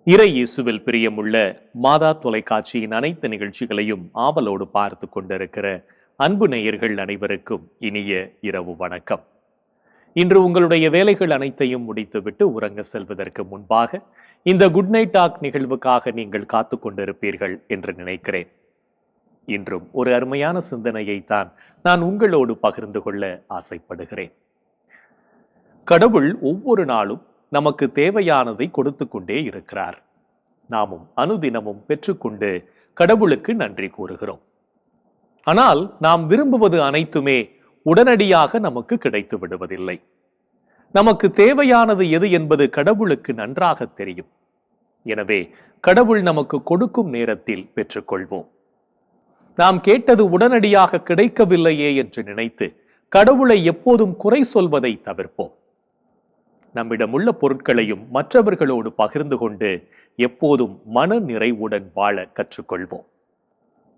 இறை இயேசுவில் பிரியமுள்ள மாதா தொலைக்காட்சியின் அனைத்து நிகழ்ச்சிகளையும் ஆவலோடு பார்த்து கொண்டிருக்கிற அன்பு நேயர்கள் அனைவருக்கும் இனிய இரவு வணக்கம். இன்று உங்களுடைய வேலைகள் அனைத்தையும் முடித்துவிட்டு உறங்க செல்வதற்கு முன்பாக இந்த குட் நைட் டாக் நிகழ்வுக்காக நீங்கள் காத்து கொண்டிருப்பீர்கள் என்று நினைக்கிறேன். இன்றும் ஒரு அருமையான சிந்தனையை தான் நான் உங்களோடு பகிர்ந்து கொள்ள ஆசைப்படுகிறேன். கடவுள் ஒவ்வொரு நாளும் நமக்கு தேவையானதை கொடுத்து கொண்டே இருக்கிறார். நாமும் அனுதினமும் பெற்றுக்கொண்டு கடவுளுக்கு நன்றி கூறுகிறோம். ஆனால் நாம் விரும்புவது அனைத்துமே உடனடியாக நமக்கு கிடைத்து விடுவதில்லை. நமக்கு தேவையானது எது என்பது கடவுளுக்கு நன்றாக தெரியும். எனவே கடவுள் நமக்கு கொடுக்கும் நேரத்தில் பெற்றுக்கொள்வோம். நாம் கேட்டது உடனடியாக கிடைக்கவில்லையே என்று நினைத்து கடவுளை எப்போதும் குறை சொல்வதை தவிர்ப்போம். நம்மிடம் உள்ள பொருட்களையும் மற்றவர்களோடு பகிர்ந்து கொண்டு எப்போதும் மன நிறைவுடன் வாழ கற்றுக்கொள்வோம்.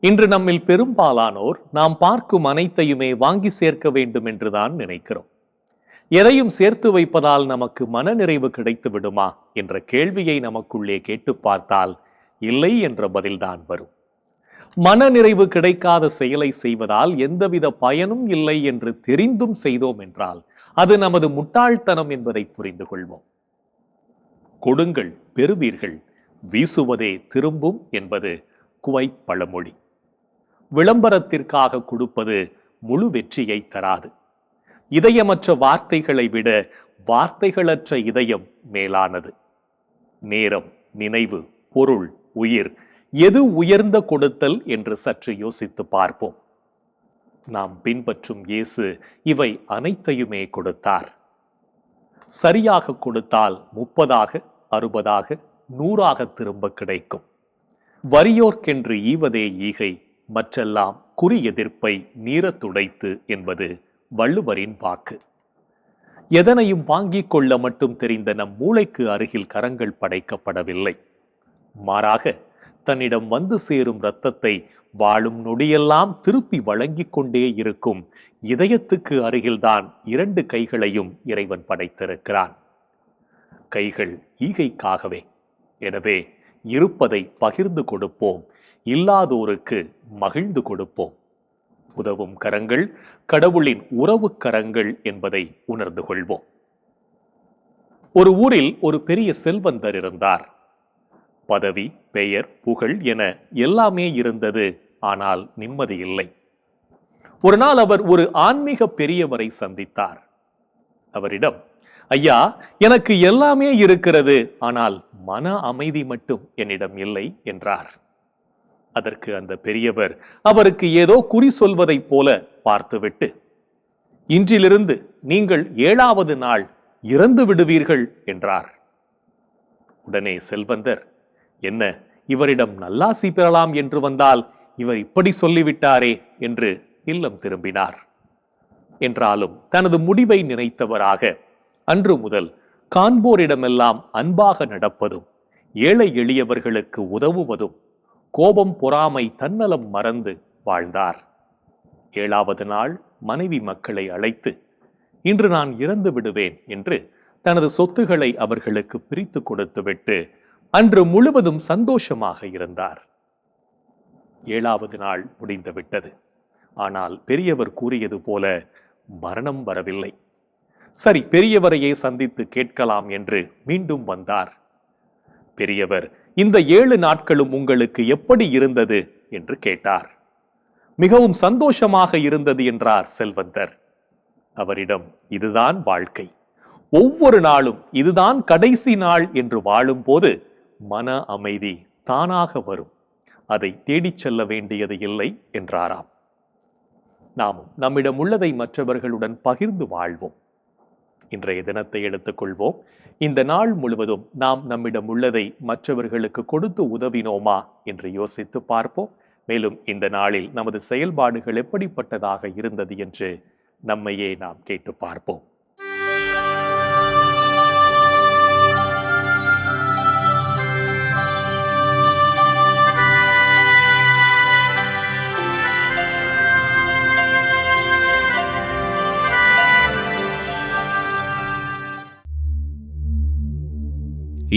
இன்று நம்மில் பெரும்பாலானோர் நாம் பார்க்கும் அனைத்தையுமே வாங்கி சேர்க்க வேண்டும் என்றுதான் நினைக்கிறோம். எதையும் சேர்த்து வைப்பதால் நமக்கு மன நிறைவு கிடைத்து விடுமா என்ற கேள்வியை நமக்குள்ளே கேட்டு பார்த்தால் இல்லை என்ற பதில்தான் வரும். மன நிறைவு கிடைக்காத செயலை செய்வதால் எந்தவித பயனும் இல்லை என்று தெரிந்தும் செய்தோம் என்றால் அது நமது முட்டாள்தனம் என்பதை புரிந்து கொள்வோம். கொடுங்கள் பெறுவீர்கள், வீசுவதே திரும்பும் என்பது குவைத் பழமொழி. விளம்பரத்திற்காக கொடுப்பது முழு வெற்றியை தராது. இதயமற்ற வார்த்தைகளை விட வார்த்தைகளற்ற இதயம் மேலானது. நேரம், நினைவு, பொருள், உயிர் எது உயர்ந்த கொடுத்தல் என்று சற்று யோசித்து பார்ப்போம். நாம் பின்பற்றும் இயேசு இவை அனைத்தையுமே கொடுத்தார். சரியாக கொடுத்தால் 30, 60, 100 திரும்ப கிடைக்கும். வறியோர்க்கென்று ஈவதே ஈகை, மற்றெல்லாம் குறி எதிர்ப்பை நீரத் துடைத்து என்பது வள்ளுவரின் வாக்கு. எதனையும் வாங்கிக் கொள்ள மட்டும் தெரிந்த நம் மூளைக்கு அருகில் கரங்கள் படைக்கப்படவில்லை. மாறாக தன்னிடம் வந்து சேரும் இரத்தத்தை வாழும் நொடியெல்லாம் திருப்பி வழங்கிக் கொண்டே இருக்கும் இதயத்துக்கு அருகில்தான் 2 கைகளையும் இறைவன் படைத்திருக்கிறான். கைகள் ஈகைக்காகவே. எனவே இருப்பதை பகிர்ந்து கொடுப்போம், இல்லாதோருக்கு மகிழ்ந்து கொடுப்போம். உதவும் கரங்கள் கடவுளின் உறவு கரங்கள் என்பதை உணர்ந்து கொள்வோம். ஒரு ஊரில் ஒரு பெரிய செல்வந்தர் இருந்தார். பதவி, பெயர், புகழ் என எல்லாமே இருந்தது. ஆனால் நிம்மதி இல்லை. ஒரு நாள் அவர் ஒரு ஆன்மீக பெரியவரை சந்தித்தார். அவரிடம், ஐயா, எனக்கு எல்லாமே இருக்கிறது, ஆனால் மன அமைதி மட்டும் என்னிடம் இல்லை என்றார். அதற்கு அந்த பெரியவர் அவருக்கு ஏதோ குறி சொல்வதைப் போல பார்த்துவிட்டு, இன்றிலிருந்து நீங்கள் 7வது நாள் இறந்து விடுவீர்கள் என்றார். உடனே செல்வந்தர், என்ன, இவரிடம் நல்லாசி பெறலாம் என்று வந்தால் இவர் இப்படி சொல்லிவிட்டாரே என்று இல்லம் திரும்பினார். என்றாலும் தனது முடிவை நினைத்தவராக அன்று முதல் காண்போரிடமெல்லாம் அன்பாக நடப்பதும், ஏழை எளியவர்களுக்கு உதவுவதும், கோபம், பொறாமை, தன்னலம் மறந்து வாழ்ந்தார். 7வது நாள் மனைவி மக்களை அழைத்து, இன்று நான் இறந்து விடுவேன் என்று தனது சொத்துக்களை அவர்களுக்கு பிரித்து கொடுத்துவிட்டு அன்று முழுவதும் சந்தோஷமாக இருந்தார். 7வது நாள் முடிந்து விட்டது. ஆனால் பெரியவர் கூறியது போல மரணம் வரவில்லை. சரி, பெரியவரையே சந்தித்து கேட்கலாம் என்று மீண்டும் வந்தார். பெரியவர், இந்த 7 நாட்களும் உங்களுக்கு எப்படி இருந்தது என்று கேட்டார். மிகவும் சந்தோஷமாக இருந்தது என்றார் செல்வந்தர். அவரிடம், இதுதான் வாழ்க்கை, ஒவ்வொரு நாளும் இதுதான் கடைசி நாள் என்று வாழும்போது மன அமைதி தானாக வரும், அதை தேடிச் செல்ல வேண்டியது இல்லை என்றாராம். நாமும் நம்மிடம் உள்ளதை மற்றவர்களுடன் பகிர்ந்து வாழ்வோம். இன்றைய தினத்தை எடுத்துக்கொள்வோம். இந்த நாள் முழுவதும் நாம் நம்மிடம் உள்ளதை மற்றவர்களுக்கு கொடுத்து உதவினோமா என்று யோசித்து பார்ப்போம். மேலும் இந்த நாளில் நமது செயல்பாடுகள் எப்படிப்பட்டதாக இருந்தது என்று நம்மையே நாம் கேட்டு பார்ப்போம்.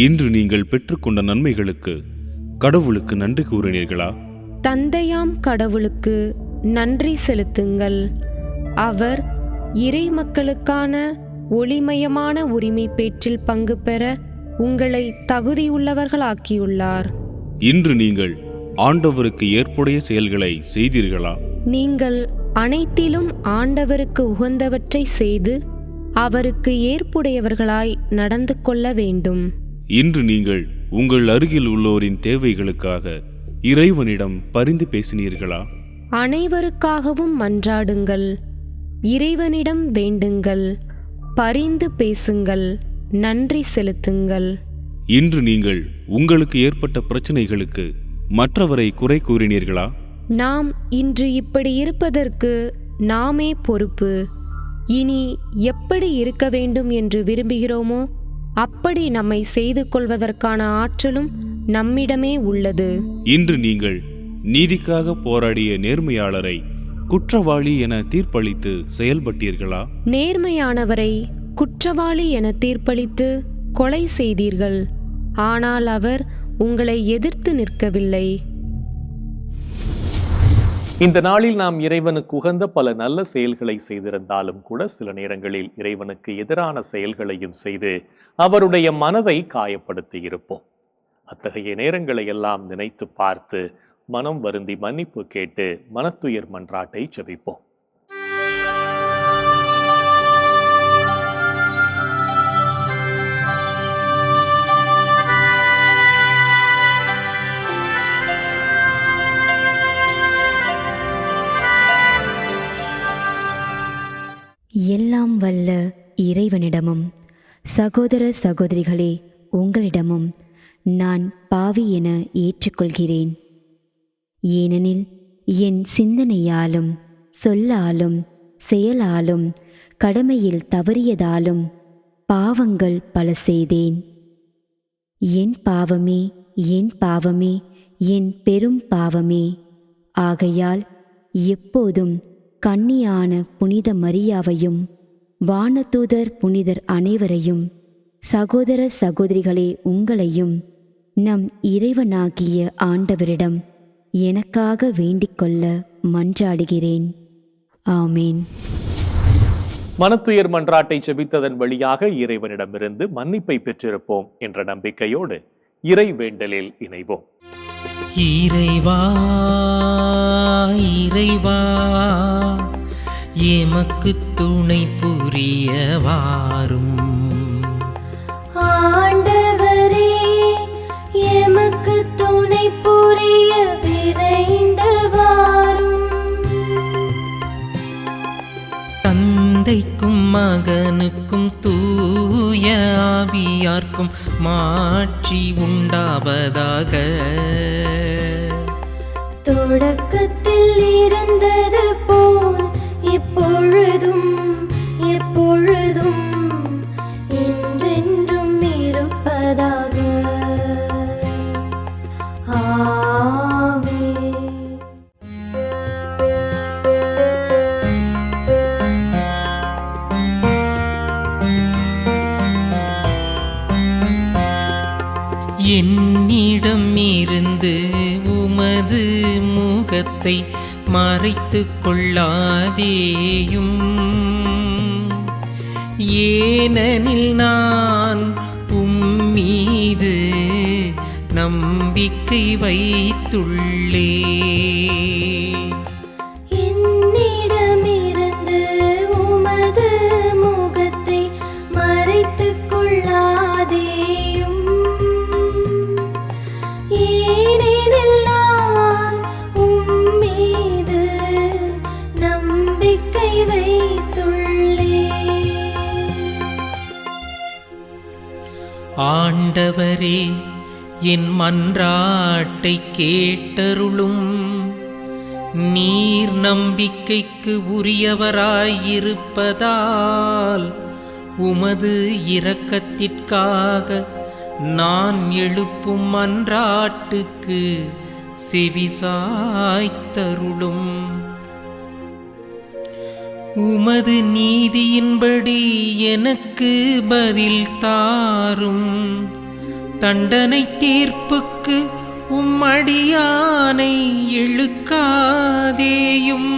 இன்று நீங்கள் பெற்றுக்கொண்ட நன்மைகளுக்கு கடவுளுக்கு நன்றி கூறினீர்களா? தந்தையாம் கடவுளுக்கு நன்றி செலுத்துங்கள். அவர் இறை மக்களுக்கான ஒளிமயமான உரிமை பேற்றில் பங்கு பெற உங்களை தகுதியுள்ளவர்களாக்கியுள்ளார். இன்று நீங்கள் ஆண்டவருக்கு ஏற்புடைய செயல்களை செய்தீர்களா? நீங்கள் அனைத்திலும் ஆண்டவருக்கு உகந்தவற்றை செய்து அவருக்கு ஏற்புடையவர்களாய் நடந்து கொள்ள வேண்டும். இன்று நீங்கள் உங்கள் அருகில் உள்ளோரின் தேவைகளுக்காக இறைவனிடம் பரிந்து பேசினீர்களா? அனைவருக்காகவும் மன்றாடுங்கள், இறைவனிடம் வேண்டுங்கள், பரிந்து பேசுங்கள், நன்றி செலுத்துங்கள். இன்று நீங்கள் உங்களுக்கு ஏற்பட்ட பிரச்சனைகளுக்கு மற்றவரை குறை கூறினீர்களா? நாம் இன்று இப்படி இருப்பதற்கு நாமே பொறுப்பு. இனி எப்படி இருக்க வேண்டும் என்று விரும்புகிறோமோ அப்படி நம்மை செய்து கொள்வதற்கான ஆற்றலும் நம்மிடமே உள்ளது. இன்று நீங்கள் நீதிக்காக போராடிய நேர்மையாளரை குற்றவாளி என தீர்ப்பளித்து செயல்பட்டீர்களா? நேர்மையானவரை குற்றவாளி என தீர்ப்பளித்து கொலை செய்தீர்கள். ஆனால் அவர் உங்களை எதிர்த்து நிற்கவில்லை. இந்த நாளில் நாம் இறைவனுக்கு உகந்த பல நல்ல செயல்களை செய்திருந்தாலும் கூட சில நேரங்களில் இறைவனுக்கு எதிரான செயல்களையும் செய்து அவருடைய மனதை காயப்படுத்தி இருப்போம். அத்தகைய நேரங்களை எல்லாம் நினைத்து பார்த்து மனம் வருந்தி மன்னிப்பு கேட்டு மனத்துயர் மன்றாட்டை ஜெபிப்போம். எல்லாம் வல்ல இறைவனிடமும் சகோதர சகோதரிகளே உங்களிடமும் நான் பாவி என ஏற்றுக்கொள்கிறேன். ஏனெனில் என் சிந்தனையாலும் சொல்லாலும் செயலாலும் கடமையில் தவறியதாலும் பாவங்கள் பல செய்தேன். என் பாவமே, என் பாவமே, என் பெரும் பாவமே. ஆகையால் எப்போதும் கன்னியான புனித மரியாவையும் வானதூதர் புனிதர் அனைவரையும் சகோதர சகோதரிகளே உங்களையும் நம் இறைவனாகிய ஆண்டவரிடம் எனக்காக வேண்டிக்கொள்ள மன்றாடுகிறேன். ஆமேன். மனத்துயர் மன்றாட்டை ஜெபித்ததன் வழியாக இறைவனிடமிருந்து மன்னிப்பை பெற்றிருப்போம் என்ற நம்பிக்கையோடு இறை வேண்டலில் இணைவோம். இறைவா இறைவா எமக்கு துணை புரிய வாரும். ஆண்டவரே எமக்கு துணை புரிய விரைந்து வாரும். தந்தைக்கும் மகனுக்கும் தூய ஆவியார்க்கும் மாட்சி உண்டாவதாக. தொடக்கத்தில் இருந்தது போல் இப்பொழுதும் எப்பொழுதும் என்றென்றும் இருப்பதாக. ஆமென். என்னிடம் இருந்து உமது முகத்தை மறைத்துக் கொள்ளாதேயும். ஏனெனில் நான் உம்மீது நம்பிக்கை வைத்துள்ளேன். என்னிடமிருந்து உமது முகத்தை மறைத்துக் கொள்ளாதேயும். ஏனெனில் நான் உம்மீது நம்பிக்கை வைத்துள்ளேன். ஆண்டவரே, என் மன்றாட்டை கேட்டருளும். நீர் நம்பிக்கைக்கு உரியவராயிருப்பதால் உமது இரக்கத்திற்காக நான் எழுப்பும் மன்றாட்டுக்கு செவிசாய்த்தருளும். உமது நீதியின்படி எனக்கு பதில் தாரும். தண்டனை தீர்ப்புக்கு உம்மடியானை இழுக்காதேயும்.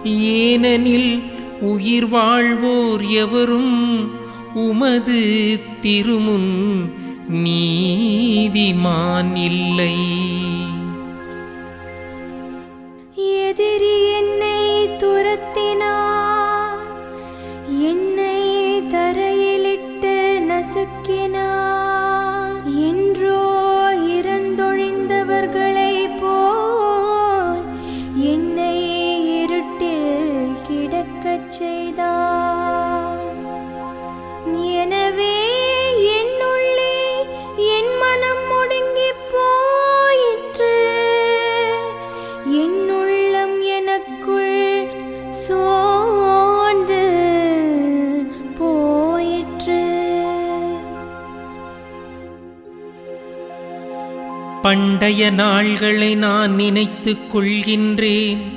ஏனெனில் உயிர் வாழ்வோர் எவரும் உமது திருமுன் நீதிமான் இல்லை. எதிரி என்னை துரத்தினான், என்னை தரையிலிட்டு நசுக்கினான். என்றோ இறந்தொழிந்தவர்களைப் போல் என்னை இருட்டில் கிடக்கச் செய்தான். எனவே என்னுள்ளே என் மனம் முடங்கிப் போயிற்று, என் உள்ளம் எனக்குள் சோர்ந்து போயிற்று. பண்டைய நாள்களை நான் நினைத்துக் கொள்கின்றேன்.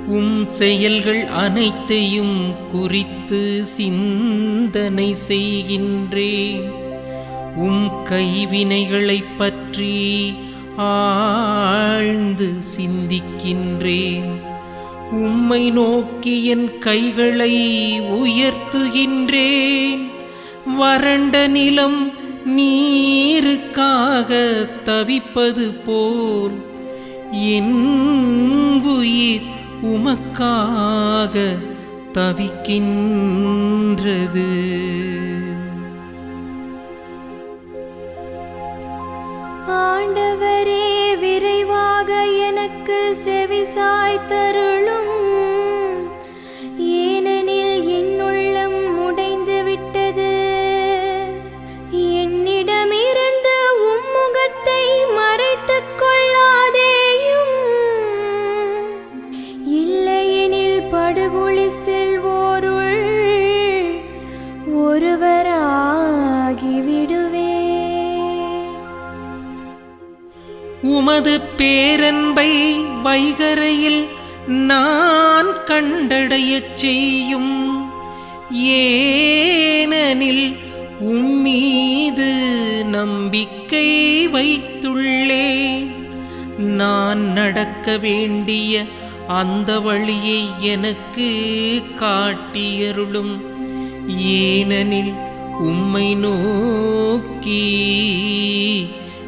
உம் செயல்கள் அனைத்தையும் குறித்து சிந்தனை செய்கின்றேன். உம் கைவினைகளைப் பற்றி ஆழ்ந்து சிந்திக்கின்றேன். உம்மை நோக்கி என் கைகளை உயர்த்துகின்றேன். வறண்ட நிலம் நீருக்காக தவிப்பது போல் என் உயிர் உமக்காக தவிக்கின்றது. ஆண்டவரே, விரைவாக எனக்கு செவிசாய்த்தருளும். ஏனெனில் என் உள்ளம் உடைந்து விட்டது. என்னிடமிருந்து உம்முகத்தை மறைத்துக் கொள்ளாதேயும். இல்லையெனில் படுகொலி செல்வோருள் ஒருவராகிவிடுவே. உமது பேரன்பை வைகரையில் நான் கண்டடையச் செய்யும். ஏனெனில் உம்மீது நம்பிக்கை வைத்துள்ளேன். நான் நடக்க வேண்டிய அந்த வழியை எனக்கு காட்டியருளும். ஏனெனில் உம்மை நோக்கி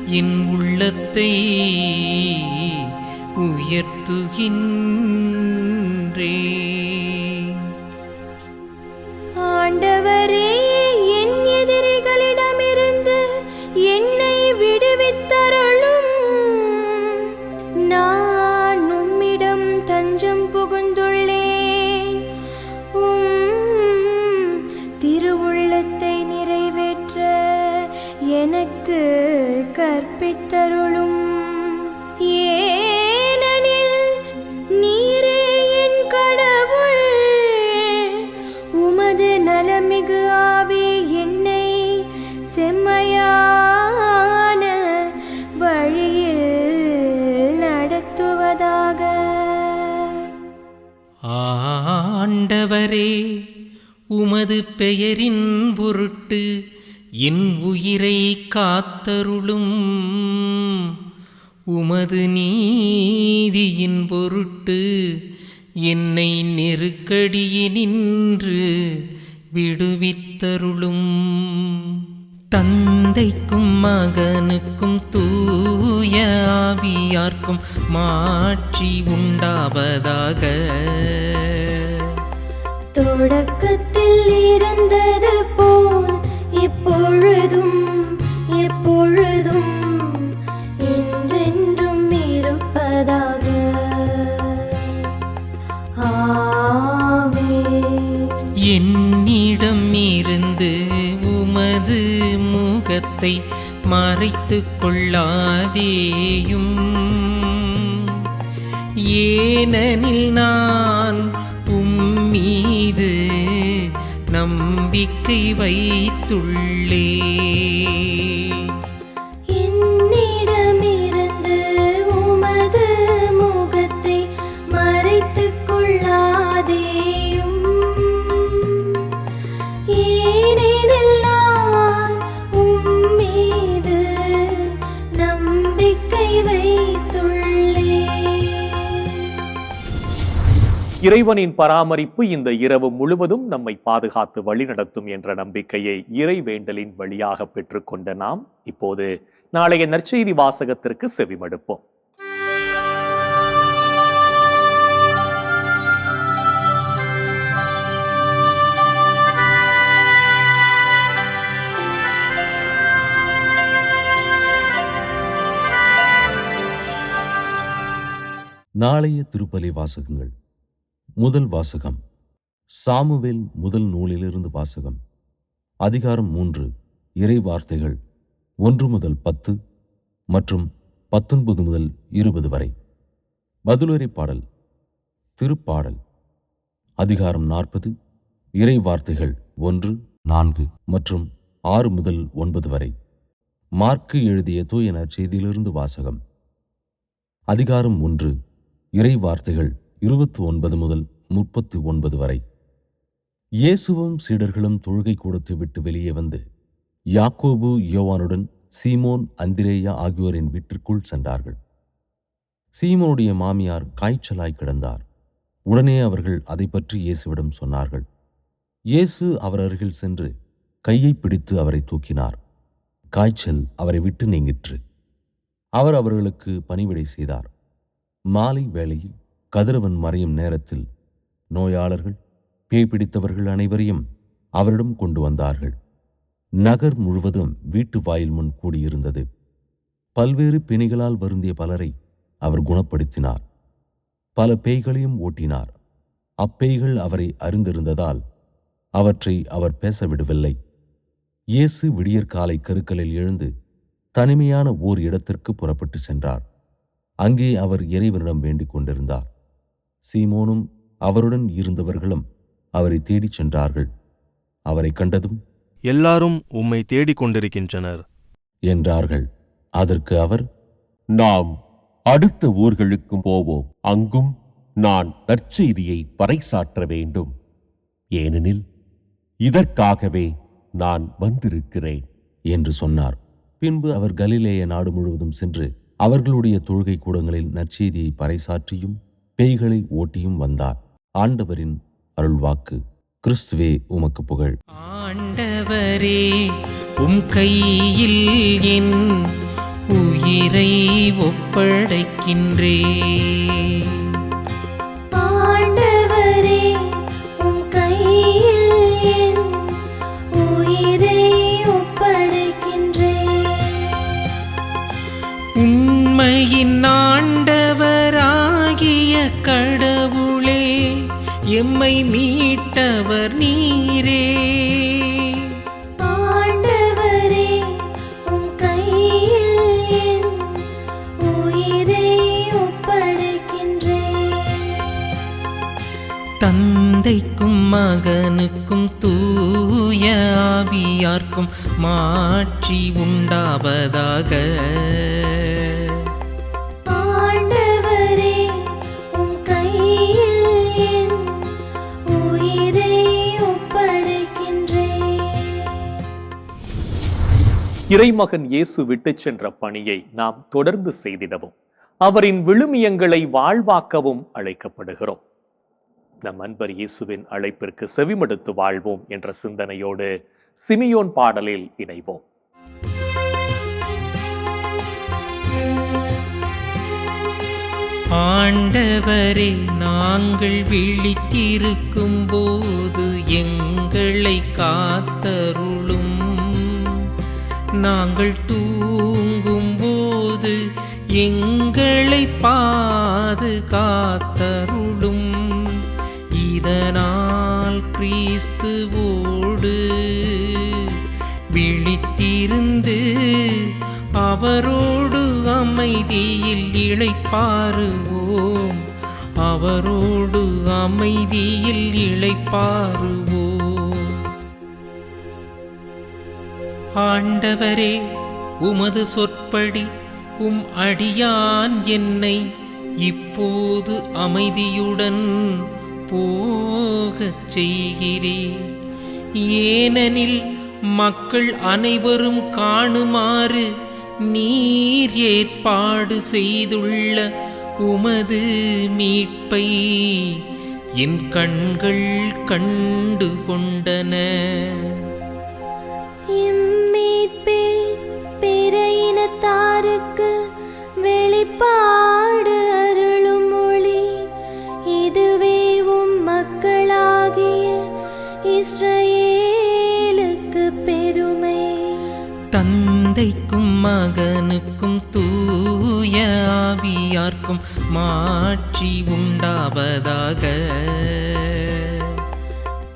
என் உள்ளத்தை உயர்த்துகின்றேன். ஆண்டவரே, என் எதிரிகளிடமிருந்து என்னை விடுவித்தருளும். நான் உம்மிடம் தஞ்சம் புகுந்துள்ளேன். திருவுள்ளத்தை நிறைவேற்ற எனக்கு கற்பித்தருளும். ஏனெனில் நீரே என் கடவுள். உமது நலமிகு ஆவி என்னை செம்மையான வழியில் நடத்துவதாக. ஆண்டவரே, உமது பெயரின் பொருட்டு என் உயிரை காத்தருளும். உமது நீதியின் பொருட்டு என்னை நெருக்கடியினின்று விடுவித்தருளும். தந்தைக்கும் மகனுக்கும் தூய ஆவியார்க்கும் மாட்சி உண்டாவதாக. தொடக்கத்தில் இருந்தது போல் இப்பொழுதும் எப்பொழுதும் என்றென்றும் இருப்பதாக. ஆமென். என்னிடம் இருந்து உமது முகத்தை மறைத்துக் கொள்ளாதேயும். ஏனெனில் நான் உம்மீது நம்பிக்கை வைத்துள்ளேன். என்னிடமிருந்து உமது முகத்தை மறைத்துக் கொள்ளாதேயும். ஏனெனில் நான் உம்மீது இறைவனின் பராமரிப்பு இந்த இரவு முழுவதும் நம்மை பாதுகாத்து வழிநடத்தும் என்ற நம்பிக்கையை இறைவேண்டலின் வழியாக பெற்றுக்கொண்ட நாம் இப்போது நாளைய நற்செய்தி வாசகத்திற்கு செவிமடுப்போம். நாளைய திருப்பலி வாசகங்கள். முதல் வாசகம் சாமுவேல் முதல் நூலிலிருந்து வாசகம். அதிகாரம் 3, இறை வார்த்தைகள் 1 முதல் 10 மற்றும் 19 முதல் 20 வரை. பதிலுரை பாடல். திருப்பாடல். அதிகாரம் 40, இறை வார்த்தைகள் 1, 4 மற்றும் 6 முதல் 9 வரை. மார்க்கு எழுதிய தூய நற்செய்தியிலிருந்து வாசகம். அதிகாரம் 1, இறை வார்த்தைகள் 29 முதல் 39 வரை. இயேசுவும் சீடர்களும் தொழுகை கூடத்தை விட்டு வெளியே வந்து யாக்கோபு யோவானுடன் சீமோன் அந்திரேயா ஆகியோரின் வீட்டிற்குள் சென்றார்கள். சீமோனுடைய மாமியார் காய்ச்சலாய் கிடந்தார். உடனே அவர்கள் அதை பற்றி இயேசுவிடம் சொன்னார்கள். இயேசு அவர் அருகில் சென்று கையை பிடித்து அவரை தூக்கினார். காய்ச்சல் அவரை விட்டு நீங்கிற்று. அவர் அவர்களுக்கு பணிவிடை செய்தார். மாலை வேளையில் கதிரவன் மறையும் நேரத்தில் நோயாளர்கள், பேய் பிடித்தவர்கள் அனைவரையும் அவரிடம் கொண்டு வந்தார்கள். நகர் முழுவதும் வீட்டு வாயில் முன் கூடியிருந்தது. பல்வேறு பிணிகளால் வருந்திய பலரை அவர் குணப்படுத்தினார். பல பேய்களையும் ஓட்டினார். அப்பேய்கள் அவரை அறிந்திருந்ததால் அவற்றை அவர் பேச விடவில்லை. இயேசு விடியற்காலை கருக்கலில் எழுந்து தனிமையான ஓர் இடத்திற்கு புறப்பட்டு சென்றார். அங்கே அவர் இறைவனிடம் வேண்டிக் கொண்டிருந்தார். சீமோனும் அவருடன் இருந்தவர்களும் அவரை தேடிச் சென்றார்கள். அவரை கண்டதும், எல்லாரும் உம்மை தேடிக் கொண்டிருக்கின்றனர் என்றார்கள். அதற்கு அவர், நாம் அடுத்த ஊர்களுக்கும் போவோம். அங்கும் நான் நற்செய்தியை பறைசாற்ற வேண்டும். ஏனெனில் இதற்காகவே நான் வந்திருக்கிறேன் என்று சொன்னார். பின்பு அவர் கலிலேய நாடு முழுவதும் சென்று அவர்களுடைய தொழுகை கூடங்களில் நற்செய்தியை பறைசாற்றியும் பேய்களை ஓட்டியும் வந்தார். ஆண்டவரின் அருள்வாக்கு. கிறிஸ்துவே உமக்கு புகழ். ஆண்டவரே, உம் கையில் என் உயிரை ஒப்படைக்கின்றே. ஆண்டவரே, உம் கையில் என் உயிரை ஒப்படைக்கின்றேன். உண்மையின் ஆண்டவராகிய கடவுளே, எம்மை மீட்டவர் நீரே. ஆண்டவரே, உம் கையில் என் உயிரை ஒப்படைக்கின்றேன். தந்தைக்கும் மகனுக்கும் தூய ஆவியார்க்கும் மாட்சி உண்டாவதாக. ஆண்டவரே, உம் கையில் என் உயிரை ஒப்படைக்கின்றேன். இறைமகன் இயேசு விட்டுச் சென்ற பணியை நாம் தொடர்ந்து செய்திடவும், அவரின் விழுமியங்களை வாழ்வாக்கவும் அழைக்கப்படுகிறோம். நம் அன்பர் இயேசுவின் அழைப்பிற்கு செவிமடுத்து வாழ்வோம் என்ற சிந்தனையோடு சிமியோன் பாடலில் இணைவோம். ஆண்டவரே, நாங்கள் விழித்திருக்கும் போது எங்களை காத்தருளும். நாங்கள் தூங்கும் போது எங்களை பாதுகாத்தருளும். இதனால் கிறிஸ்துவோடு விழித்திருந்து அவரோடு அமைதியில் இளைப்பாறுவோம். அவரோடு அமைதியில் இளைப்பாறுவோம். ஆண்டவரே, உமது சொற்படி உம் அடியான் என்னை இப்போது அமைதியுடன் போகச் செய்கிறேன். ஏனெனில் மக்கள் அனைவரும் காணுமாறு நீர் ஏற்பாடு செய்துள்ள உமது மீட்பை என் கண்கள் கண்டு கொண்டன. இம்மீட்பே பிற இனத்தாருக்கு வெளிப்பாடு அருளும் மொழி, இதுவே உம் மக்களாகிய இஸ்ரவேலுக்கு பெருமை. தந்தைக்கும் மகனுக்கும் தூய ஆவியார்க்கும் மாட்சி உண்டாவதாக.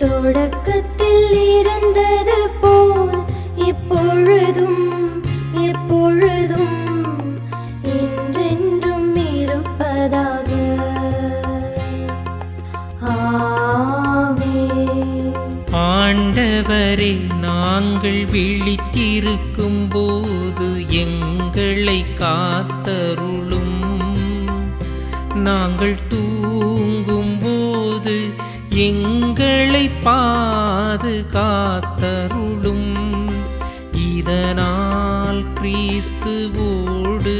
தொடக்கத்தில் இருந்தது போல் இப்பொழுதும் எப்பொழுதும் என்றென்றும் இருப்பதாக. ஆமென். ஆண்டவரே, நாங்கள் விழித்திருக்கும் போது எங்களை காத்தருளும். நாங்கள் தூங்கும் போது எங்களை பாதுகாத்தருளும். இதனால் கிறிஸ்துவோடு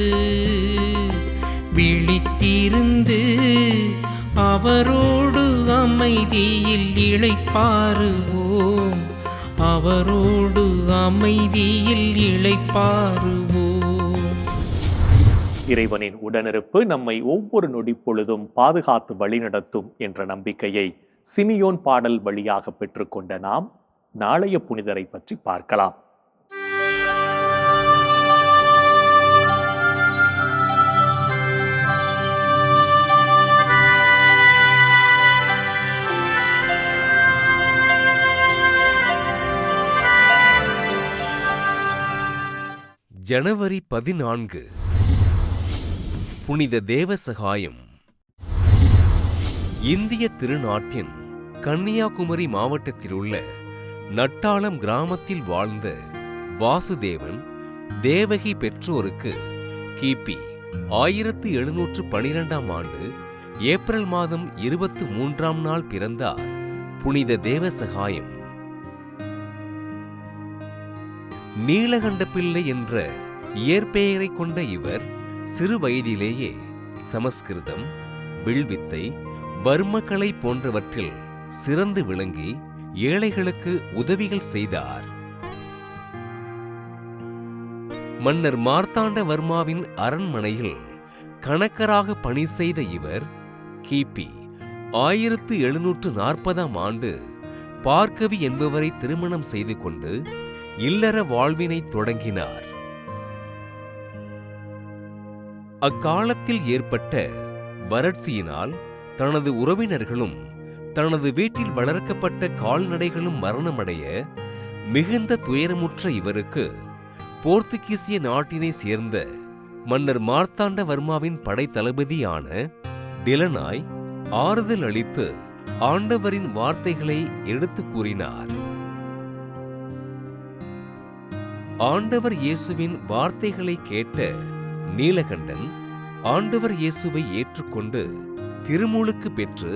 விழித்திருந்து அவரோடு அமைதியில் இளைப்பாறுவோம். அவரோடு அமைதியில் இளைப்பாறுவோம். இறைவனின் உடனிருப்பு நம்மை ஒவ்வொரு நொடி பொழுதும் பாதுகாத்து வழிநடத்தும் என்ற நம்பிக்கையை சிமியோன் பாடல் வழியாக பெற்றுக்கொண்ட நாம் நாளைய புனிதரை பற்றி பார்க்கலாம். ஜனவரி 14 புனித தேவசகாயம். இந்திய திருநாட்டின் கன்னியாகுமரி மாவட்டத்தில் உள்ள நட்டாளம் கிராமத்தில் வாழ்ந்த வாசுதேவன் தேவகி பெற்றோருக்கு கிபி 1712 ஆண்டு ஏப்ரல் மாதம் 23ஆம் நாள் பிறந்தார் புனித தேவசகாயம். நீலகண்ட பிள்ளை என்ற இயற்பெயரை கொண்ட இவர் சிறு வயதிலேயே சமஸ்கிருதம், வில்வித்தை, வர்மக்கலை போன்றவற்றில் சிறந்து விளங்கி ஏழைகளுக்கு உதவிகள் செய்தார். மன்னர் மார்த்தாண்டவர்மாவின் அரண்மனையில் கணக்கராக பணி செய்த இவர் கிபி 1740ஆம் ஆண்டு பார்க்கவி என்பவரை திருமணம் செய்து கொண்டு இல்லற வாழ்வினை தொடங்கினார். அக்காலத்தில் ஏற்பட்ட வறட்சியினால் தனது உறவினர்களும் தனது வீட்டில் வளர்க்கப்பட்ட கால்நடைகளும் மரணமடைய மிகுந்த துயரமுற்ற இவருக்கு போர்த்துகீசிய நாட்டினை சேர்ந்த மன்னர் மார்த்தாண்டவர்மாவின் படை தளபதியான டிலனாய் ஆறுதல் அளித்து ஆண்டவரின் வார்த்தைகளை எடுத்து கூறினார். ஆண்டவர் இயேசுவின் வார்த்தைகளை கேட்ட நீலகண்டன் ஆண்டவர் இயேசுவை ஏற்றுக்கொண்டு திருமுழுக்கு பெற்று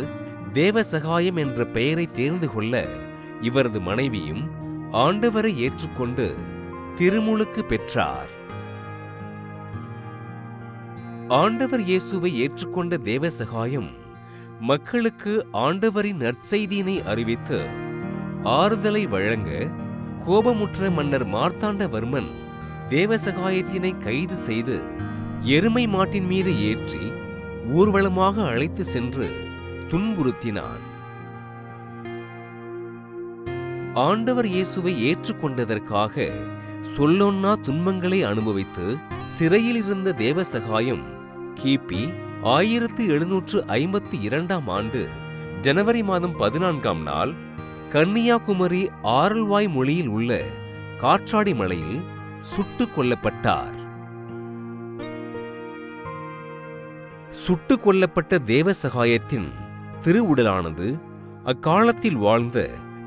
தேவசகாயம் என்ற பெயரை தேர்ந்து கொள்ள இவரது மனைவியும் ஆண்டவரை ஏற்றுக்கொண்டு திருமுழுக்கு பெற்றார். ஆண்டவர் இயேசுவை ஏற்றுக்கொண்ட தேவசகாயம் மக்களுக்கு ஆண்டவரின் நற்செய்தியினை அறிவித்து ஆறுதலை வழங்க கோபமுற்ற மன்னர் மார்த்தாண்டவர்மன் தேவசகாயத்தினை கைது செய்து எருமை மாட்டின் மீது ஏற்றி ஊர்வலமாக அழைத்து சென்று துன்புறுத்தினான். ஆண்டவர் இயேசுவை ஏற்றுக்கொண்டதற்காக சொல்லொன்னா துன்பங்களை அனுபவித்து சிறையில் இருந்த தேவசகாயம் கிபி 1752ஆம் ஆண்டு ஜனவரி மாதம் 14ஆம் நாள் கன்னியாகுமரி ஆரல்வாய் மொழியில் உள்ள காற்றாடி மலையில் சுட்டுக் கொல்லப்பட்டார். சுட்டுக் கொல்லப்பட்ட தேவசகாயத்தின் திருவுடலானது அக்காலத்தில் வாழ்ந்த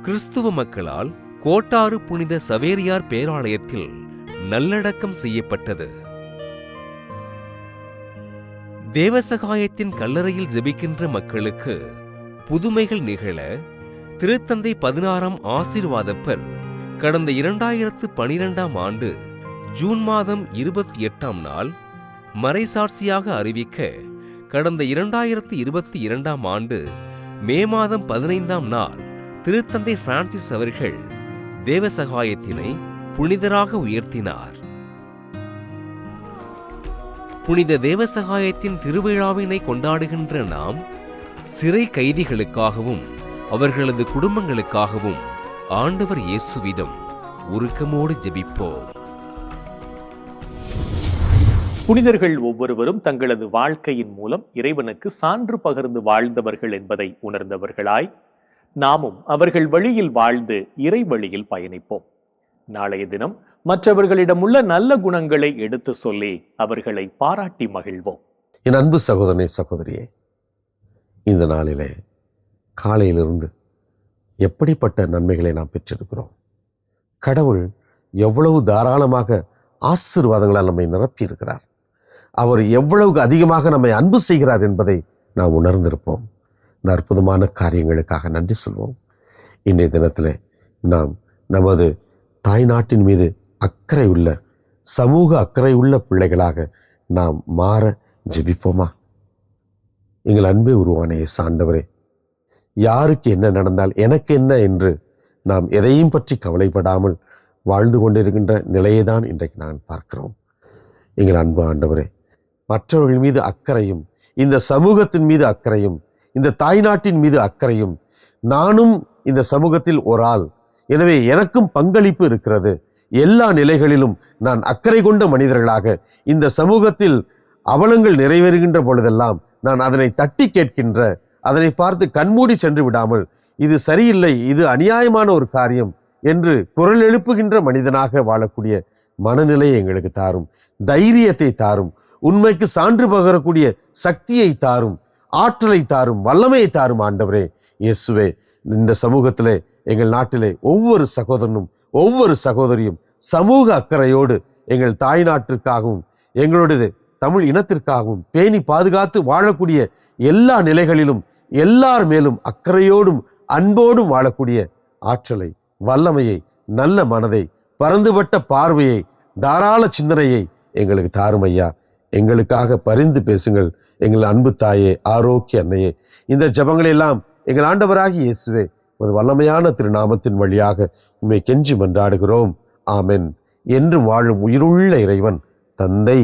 கிறிஸ்துவ மக்களால் கோட்டாறு புனித சவேரியார் பேராலயத்தில் நல்லடக்கம் செய்யப்பட்டது. தேவசகாயத்தின் கல்லறையில் ஜெபிக்கின்ற மக்களுக்கு புதுமைகள் நிகழ திருத்தந்தை 16ஆம் ஆசீர்வாதப்பர் கடந்த 2012ஆம் ஆண்டு ஜூன் மாதம் 28ஆம் நாள் மறைசாட்சியாக அறிவிக்க கடந்த 2022ஆம் ஆண்டு மே மாதம் 15ஆம் நாள் திருத்தந்தை பிரான்சிஸ் அவர்கள் தேவசகாயத்தினை புனிதராக உயர்த்தினார். புனித தேவசகாயத்தின் திருவிழாவினை கொண்டாடுகின்ற நாம் சிறை கைதிகளுக்காகவும் அவர்களது குடும்பங்களுக்காகவும் ஆண்டவர் இயேசுவிடம் உருக்கமோடு ஜெபிப்போம். புனிதர்கள் ஒவ்வொருவரும் தங்களது வாழ்க்கையின் மூலம் இறைவனுக்கு சான்று பகிர்ந்து வாழ்ந்தவர்கள் என்பதை உணர்ந்தவர்களாய் நாமும் அவர்கள் வழியில் வாழ்ந்து இறை வழியில் பயணிப்போம். நாளைய தினம் மற்றவர்களிடம் உள்ள நல்ல குணங்களை எடுத்து சொல்லி அவர்களை பாராட்டி மகிழ்வோம். என் அன்பு சகோதரனே, சகோதரியே, இந்த நாளிலே காலையிலிருந்து எப்படிப்பட்ட நன்மைகளை நாம் பெற்றிருக்கிறோம். கடவுள் எவ்வளவு தாராளமாக ஆசீர்வாதங்களால் நம்மை நிரப்பி இருக்கிறார். அவர் எவ்வளவு அதிகமாக நம்மை அன்பு செய்கிறார் என்பதை நாம் உணர்ந்திருப்போம். இந்த அற்புதமான காரியங்களுக்காக நன்றி சொல்வோம். இன்றைய தினத்தில் நாம் நமது தாய் நாட்டின் மீது அக்கறை உள்ள, சமூக அக்கறை உள்ள பிள்ளைகளாக நாம் மாற ஜெபிப்போமா? எங்கள் அன்பே உருவான இயேசு ஆண்டவரே, யாருக்கு என்ன நடந்தால் எனக்கு என்ன என்று நாம் எதையும் பற்றி கவலைப்படாமல் வாழ்ந்து கொண்டிருக்கின்ற நிலையை தான் இன்றைக்கு நான் பார்க்கிறோம். எங்கள் அன்பு ஆண்டவரே, மற்றவர்கள் மீது அக்கறையும், இந்த சமூகத்தின் மீது அக்கறையும், இந்த தாய்நாட்டின் மீது அக்கறையும், நானும் இந்த சமூகத்தில் ஒரு ஆள், எனவே எனக்கும் பங்களிப்பு இருக்கிறது, எல்லா நிலைகளிலும் நான் அக்கறை கொண்ட மனிதர்களாக இந்த சமூகத்தில் அவலங்கள் நிறைவேறுகின்ற பொழுதெல்லாம் நான் அதனை தட்டி கேட்கின்ற, அதனை பார்த்து கண்மூடி சென்று விடாமல் இது சரியில்லை, இது அநியாயமான ஒரு காரியம் என்று குரல் எழுப்புகின்ற மனிதனாக வாழக்கூடிய மனநிலையை எங்களுக்கு தாரும், தைரியத்தை தாரும், உண்மைக்கு சான்று பகரக்கூடிய சக்தியை தாரும், ஆற்றலை தாரும், வல்லமையை தாரும். ஆண்டவரே இயேசுவே, இந்த சமூகத்திலே, எங்கள் நாட்டிலே ஒவ்வொரு சகோதரனும் ஒவ்வொரு சகோதரியும் சமூக அக்கறையோடு எங்கள் தாய் நாட்டிற்காகவும் எங்களுடைய தமிழ் இனத்திற்காகவும் பேணி பாதுகாத்து வாழக்கூடிய எல்லா நிலைகளிலும் எல்லார் மேலும் அக்கறையோடும் அன்போடும் வாழக்கூடிய ஆற்றலை, வல்லமையை, நல்ல மனதை, பரந்துபட்ட பார்வையை, தாராள சிந்தனையை எங்களுக்கு தாரும் ஐயா. எங்களுக்காக பரிந்து பேசுங்கள் எங்கள் அன்பு தாயே, ஆரோக்கிய அன்னையே. இந்த ஜெபங்களை எல்லாம் எங்கள் ஆண்டவராகிய இயேசுவே ஒரு வல்லமையான திருநாமத்தின் வழியாக உம்மை கெஞ்சி மன்றாடுகிறோம். ஆமென். என்றும் வாழும் உயிருள்ள இறைவன் தந்தை,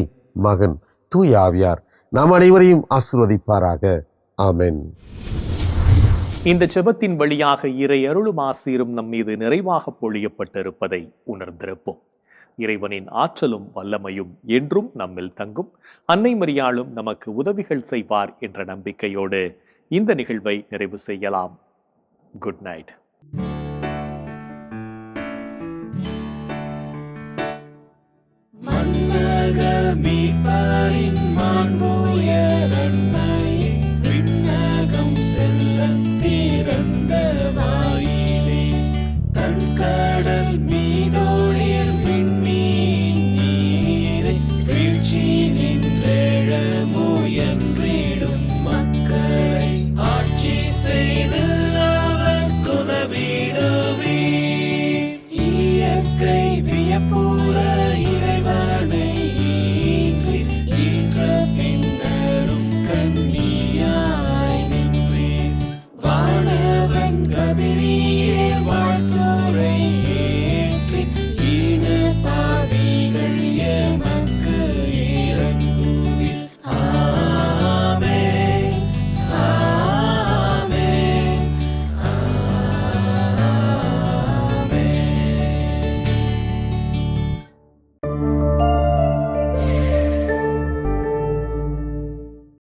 மகன், தூய ஆவியார் நாம் அனைவரையும் ஆசீர்வதிப்பாராக. ஆமென். இந்த ஜெபத்தின் வழியாக இறை அருளும் ஆசீரும் நம் மீது நிறைவாக பொழியப்பட்டிருப்பதை உணர்ந்திருப்போம். இறைவனின் ஆற்றலும் வல்லமையும் என்றும் நம்மில் தங்கும். அன்னை மரியாளும் நமக்கு உதவிகள் செய்வார் என்ற நம்பிக்கையோடு இந்த நிகழ்வை நிறைவு செய்யலாம். Good night.